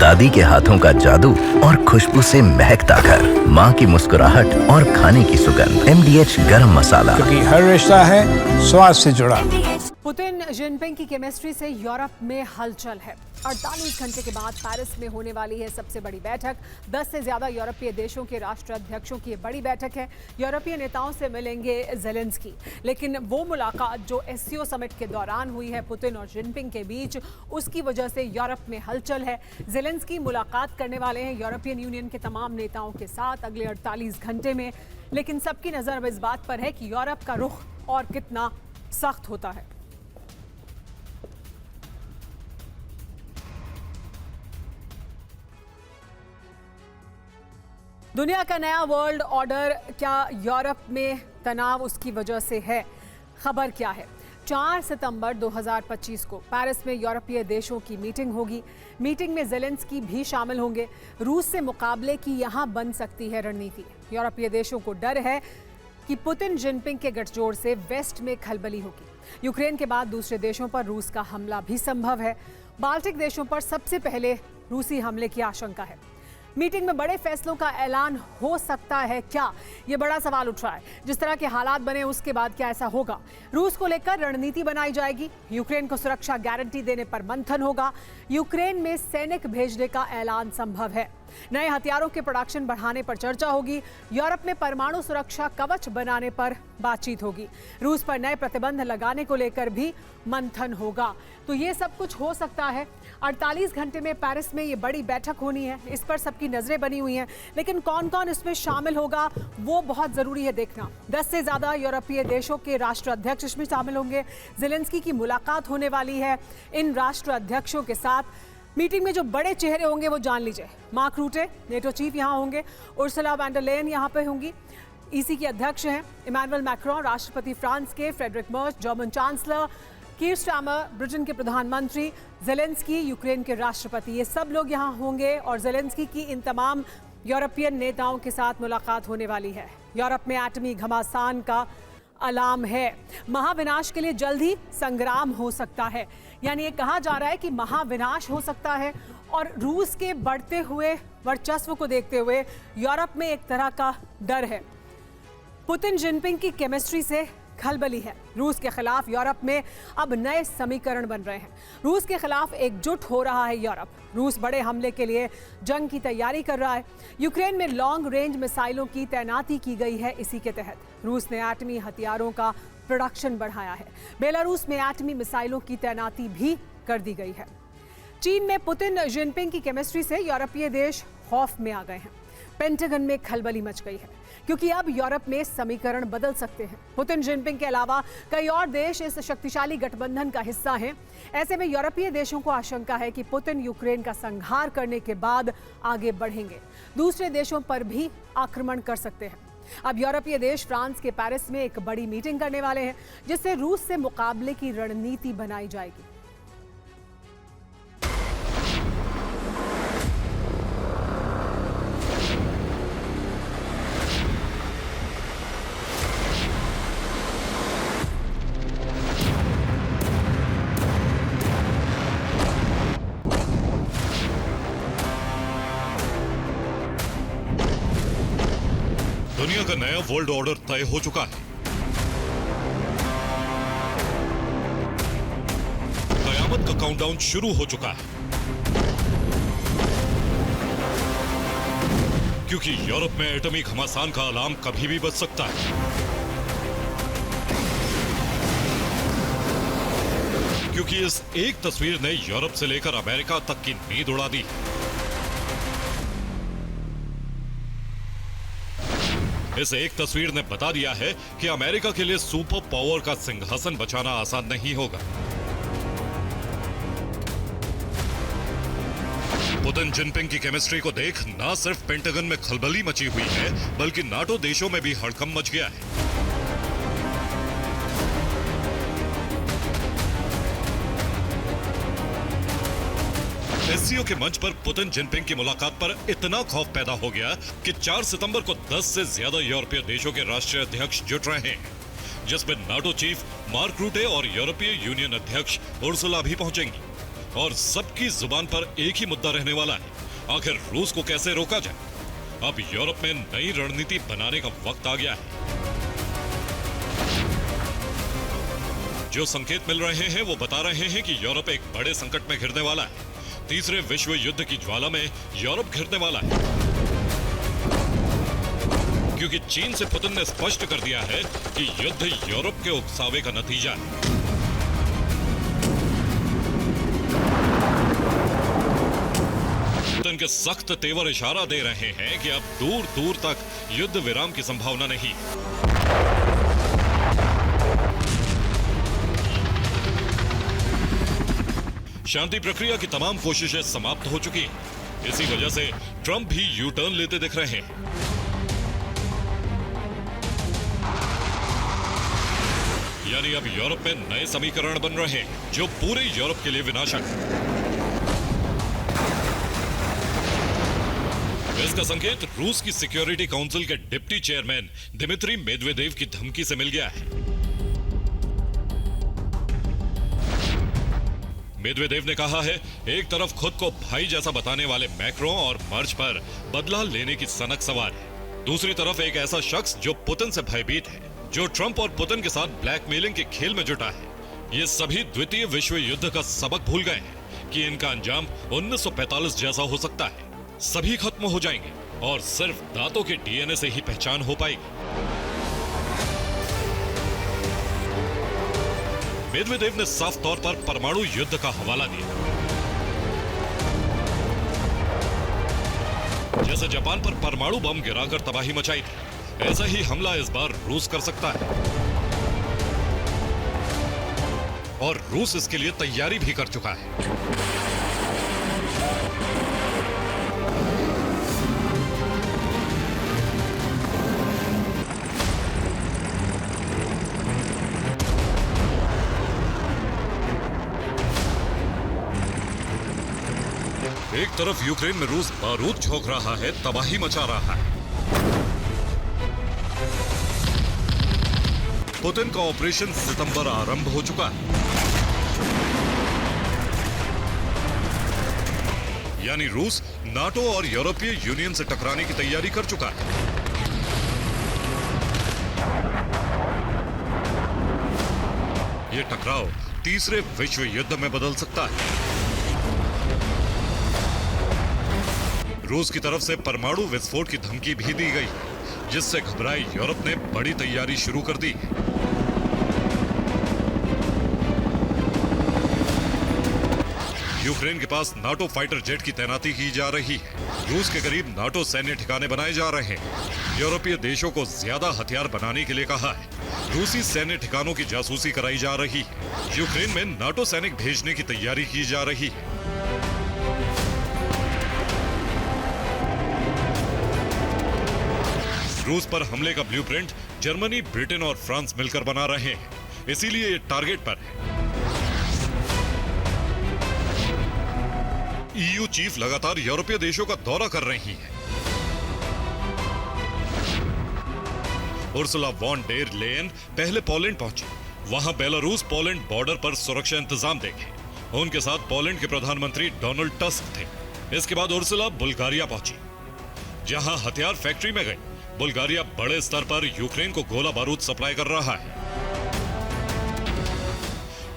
दादी के हाथों का जादू और खुशबू से महकता घर, माँ की मुस्कुराहट और खाने की सुगंध। MDH गरम मसाला, क्योंकि हर रिश्ता है स्वाद से जुड़ा। पुतिन जिनपिंग की केमिस्ट्री से यूरोप में हलचल है। 48 घंटे के बाद पेरिस में होने वाली है सबसे बड़ी बैठक। 10 से ज्यादा यूरोपीय देशों के राष्ट्राध्यक्षों की बड़ी बैठक है। यूरोपीय नेताओं से मिलेंगे ज़ेलेंस्की, लेकिन वो मुलाकात जो SCO समिट के दौरान हुई है पुतिन और जिनपिंग के बीच, उसकी वजह से यूरोप में हलचल है। ज़ेलेंस्की मुलाकात करने वाले हैं यूरोपियन यूनियन के तमाम नेताओं के साथ अगले 48 घंटे में, लेकिन सबकी नजर अब इस बात पर है कि यूरोप का रुख और कितना सख्त होता है। दुनिया का नया वर्ल्ड ऑर्डर, क्या यूरोप में तनाव उसकी वजह से है? खबर क्या है? 4 सितंबर 2025 को पेरिस में यूरोपीय देशों की मीटिंग होगी। मीटिंग में ज़ेलेंस्की भी शामिल होंगे। रूस से मुकाबले की यहां बन सकती है रणनीति। यूरोपीय देशों को डर है कि पुतिन जिनपिंग के गठजोड़ से वेस्ट में खलबली होगी। यूक्रेन के बाद दूसरे देशों पर रूस का हमला भी संभव है। बाल्टिक देशों पर सबसे पहले रूसी हमले की आशंका है। मीटिंग में बड़े फैसलों का ऐलान हो सकता है क्या? ये बड़ा सवाल उठ रहा है। जिस तरह के हालात बने उसके बाद क्या ऐसा होगा? रूस को लेकर रणनीति बनाई जाएगी। यूक्रेन को सुरक्षा गारंटी देने पर मंथन होगा। यूक्रेन में सैनिक भेजने का ऐलान संभव है। नए हथियारों के प्रोडक्शन बढ़ाने पर चर्चा होगी। यूरोप में परमाणु सुरक्षा कवच बनाने पर बातचीत होगी। रूस पर नए प्रतिबंध लगाने को लेकर भी मंथन होगा। तो ये सब कुछ हो सकता है। 48 घंटे में पेरिस में ये बड़ी बैठक होनी है, इस पर सबकी नजरें बनी हुई हैं। लेकिन कौन कौन इसमें शामिल होगा वो बहुत जरूरी है देखना। 10 से ज्यादा यूरोपीय देशों के राष्ट्राध्यक्ष इसमें शामिल होंगे। ज़ेलेंस्की की मुलाकात होने वाली है इन राष्ट्राध्यक्षों के साथ। मीटिंग में जो बड़े चेहरे होंगे वो जान लीजिए। मार्क रूटे नेटो चीफ यहाँ होंगे। उर्सुला वॉन डर लेयन यहाँ पे होंगी, EC की अध्यक्ष हैं। इमैनुअल मैक्रोन राष्ट्रपति फ्रांस के, फ्रेडरिक मर्च जर्मन चांसलर, कीर स्टारमर ब्रिटेन के प्रधानमंत्री, ज़ेलेंस्की यूक्रेन के राष्ट्रपति, ये सब लोग यहाँ होंगे। और ज़ेलेंस्की की इन तमाम यूरोपियन नेताओं के साथ मुलाकात होने वाली है। यूरोप में एटमी घमासान का अलार्म है। महाविनाश के लिए जल्द ही संग्राम हो सकता है। यानी ये कहा जा रहा है कि महाविनाश हो सकता है। और रूस के बढ़ते हुए वर्चस्व को देखते हुए यूरोप में एक तरह का डर है। पुतिन जिनपिंग की केमिस्ट्री से खलबली है। रूस के खिलाफ यूरोप में अब नए समीकरण बन रहे हैं। रूस के खिलाफ एकजुट हो रहा है यूरोप। रूस बड़े हमले के लिए जंग की तैयारी कर रहा है। यूक्रेन में लॉन्ग रेंज मिसाइलों की तैनाती की गई है। इसी के तहत रूस ने एटमी हथियारों का प्रोडक्शन बढ़ाया है। बेलारूस में एटमी मिसाइलों की तैनाती भी कर दी गई है। चीन में पुतिन जिनपिंग की केमिस्ट्री से यूरोपीय देश खौफ में आ गए हैं। पेंटागन में खलबली मच गई है, क्योंकि अब यूरोप में समीकरण बदल सकते हैं। पुतिन जिनपिंग के अलावा कई और देश इस शक्तिशाली गठबंधन का हिस्सा हैं। ऐसे में यूरोपीय देशों को आशंका है कि पुतिन यूक्रेन का संहार करने के बाद आगे बढ़ेंगे, दूसरे देशों पर भी आक्रमण कर सकते हैं। अब यूरोपीय देश फ्रांस के पेरिस में एक बड़ी मीटिंग करने वाले हैं, जिससे रूस से मुकाबले की रणनीति बनाई जाएगी। दुनिया का नया वर्ल्ड ऑर्डर तय हो चुका है। कयामत का काउंटडाउन शुरू हो चुका है, क्योंकि यूरोप में एटमी घमासान का अलार्म कभी भी बज सकता है। क्योंकि इस एक तस्वीर ने यूरोप से लेकर अमेरिका तक की नींद उड़ा दी। इस एक तस्वीर ने बता दिया है कि अमेरिका के लिए सुपर पावर का सिंहासन बचाना आसान नहीं होगा। पुतिन जिनपिंग की केमिस्ट्री को देख न सिर्फ पेंटागन में खलबली मची हुई है, बल्कि नाटो देशों में भी हड़कंप मच गया है। SCO के मंच पर पुतिन जिनपिंग की मुलाकात पर इतना खौफ पैदा हो गया कि 4 सितंबर को 10 से ज्यादा यूरोपीय देशों के राष्ट्रीय अध्यक्ष जुट रहे हैं, जिसमें नाटो चीफ मार्क रूटे और यूरोपीय यूनियन अध्यक्ष उर्सुला भी पहुंचेंगी। और सबकी जुबान पर एक ही मुद्दा रहने वाला है, आखिर रूस को कैसे रोका जाए। अब यूरोप में नई रणनीति बनाने का वक्त आ गया है। जो संकेत मिल रहे हैं वो बता रहे हैं कि यूरोप एक बड़े संकट में घिरने वाला है। तीसरे विश्व युद्ध की ज्वाला में यूरोप घिरने वाला है, क्योंकि चीन से पुतिन ने स्पष्ट कर दिया है कि युद्ध यूरोप के उकसावे का नतीजा है। पुतिन के सख्त तेवर इशारा दे रहे हैं कि अब दूर दूर तक युद्ध विराम की संभावना नहीं। शांति प्रक्रिया की तमाम कोशिशें समाप्त हो चुकी हैं। इसी वजह से ट्रंप भी यू टर्न लेते दिख रहे हैं। यानी अब यूरोप में नए समीकरण बन रहे हैं जो पूरे यूरोप के लिए विनाशक है। इसका संकेत रूस की सिक्योरिटी काउंसिल के डिप्टी चेयरमैन दिमित्री मेदवेदेव की धमकी से मिल गया है। मेदवेदेव ने कहा है, एक तरफ खुद को भाई जैसा बताने वाले मैक्रों और मर्च पर बदला लेने की सनक सवार है, दूसरी तरफ एक ऐसा शख्स जो पुतिन से भयभीत है, जो ट्रंप और पुतिन के साथ ब्लैकमेलिंग के खेल में जुटा है। ये सभी द्वितीय विश्व युद्ध का सबक भूल गए हैं कि इनका अंजाम 1945 जैसा हो सकता है। सभी खत्म हो जाएंगे और सिर्फ दांतों के डीएनए से ही पहचान हो पाएगी। मेदवेदेव ने साफ तौर पर परमाणु युद्ध का हवाला दिया। जैसे जापान पर परमाणु बम गिराकर तबाही मचाई थी, ऐसा ही हमला इस बार रूस कर सकता है और रूस इसके लिए तैयारी भी कर चुका है। एक तरफ यूक्रेन में रूस बारूद झोंक रहा है, तबाही मचा रहा है। पुतिन का ऑपरेशन सितंबर आरंभ हो चुका है, यानी रूस नाटो और यूरोपीय यूनियन से टकराने की तैयारी कर चुका है। यह टकराव तीसरे विश्व युद्ध में बदल सकता है। रूस की तरफ से परमाणु विस्फोट की धमकी भी दी गई, जिससे घबराए यूरोप ने बड़ी तैयारी शुरू कर दी। यूक्रेन के पास नाटो फाइटर जेट की तैनाती की जा रही है। रूस के करीब नाटो सैन्य ठिकाने बनाए जा रहे हैं। यूरोपीय देशों को ज्यादा हथियार बनाने के लिए कहा है। रूसी सैन्य ठिकानों की जासूसी कराई जा रही है। यूक्रेन में नाटो सैनिक भेजने की तैयारी की जा रही है। रूस पर हमले का ब्लूप्रिंट जर्मनी, ब्रिटेन और फ्रांस मिलकर बना रहे हैं, इसीलिए ये टारगेट पर है। ईयू चीफ लगातार यूरोपीय देशों का दौरा कर रही है। उर्सुला वॉन डेर लेयन पहले पोलैंड पहुंची। वहां बेलारूस पोलैंड बॉर्डर पर सुरक्षा इंतजाम देखे। उनके साथ पोलैंड के प्रधानमंत्री डोनाल्ड टस्क थे। इसके बाद उर्सुला बुल्गारिया पहुंची, जहां हथियार फैक्ट्री में गई। बुल्गारिया बड़े स्तर पर यूक्रेन को गोला बारूद सप्लाई कर रहा है।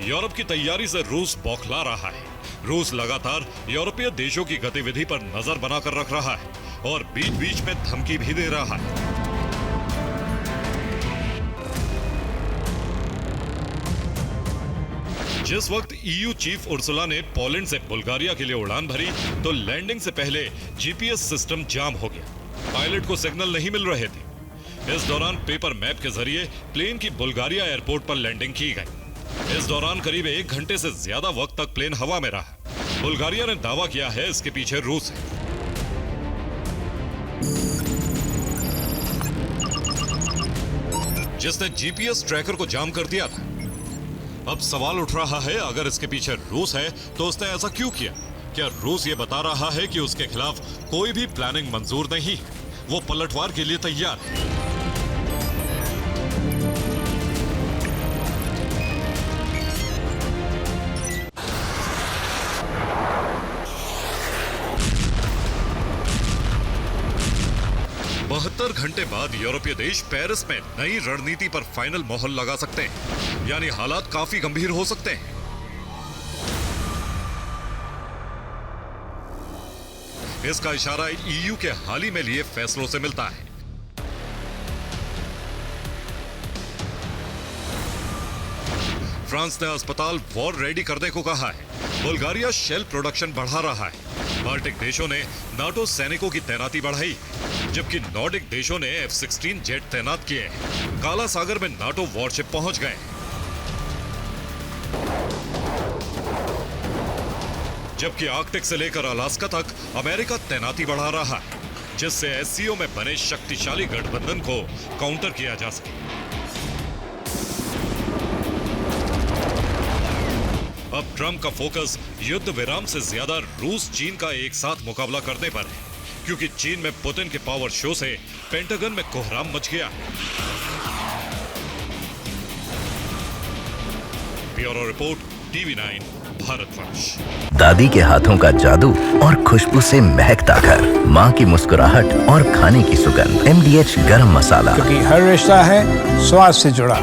यूरोप की तैयारी से रूस बौखला रहा है। रूस लगातार यूरोपीय देशों की गतिविधि पर नजर बनाकर रख रहा है और बीच बीच में धमकी भी दे रहा है। जिस वक्त ईयू चीफ उर्सुला ने पोलैंड से बुल्गारिया के लिए उड़ान भरी, तो लैंडिंग से पहले जीपीएस सिस्टम जाम हो गया। पायलट को सिग्नल नहीं मिल रहे थे। इस दौरान पेपर मैप के जरिए प्लेन की बुल्गारिया एयरपोर्ट पर लैंडिंग की गई। इस दौरान करीब 1 घंटे से ज्यादा वक्त तक प्लेन हवा में रहा। बुल्गारिया ने दावा किया है इसके पीछे रूस है। जिसने जीपीएस ट्रैकर को जाम कर दिया था। अब सवाल उठ रहा है, अगर इसके पीछे रूस है तो उसने ऐसा क्यों किया? क्या रूस ये बता रहा है कि उसके खिलाफ कोई भी प्लानिंग मंजूर नहीं है, वो पलटवार के लिए तैयार है? 72 घंटे बाद यूरोपीय देश पेरिस में नई रणनीति पर फाइनल मोहर लगा सकते हैं, यानी हालात काफी गंभीर हो सकते हैं। इसका इशारा ईयू के हाल ही में लिए फैसलों से मिलता है। फ्रांस ने अस्पताल वॉर रेडी करने को कहा है। बुल्गारिया शेल प्रोडक्शन बढ़ा रहा है। बाल्टिक देशों ने नाटो सैनिकों की तैनाती बढ़ाई, जबकि नॉर्डिक देशों ने F-16 जेट तैनात किए। काला सागर में नाटो वॉरशिप पहुंच गए। जबकि आर्कटिक से लेकर अलास्का तक अमेरिका तैनाती बढ़ा रहा है, जिससे एससीओ में बने शक्तिशाली गठबंधन को काउंटर किया जा सके। अब ट्रंप का फोकस युद्ध विराम से ज्यादा रूस चीन का एक साथ मुकाबला करने पर है, क्योंकि चीन में पुतिन के पावर शो से पेंटागन में कोहराम मच गया है। Bureau report, TV9 Bharatvarsh. दादी के हाथों का जादू और खुशबू से महकता घर, माँ की मुस्कुराहट और खाने की सुगंध। MDH गरम मसाला, क्योंकि हर रिश्ता है स्वाद से जुड़ा।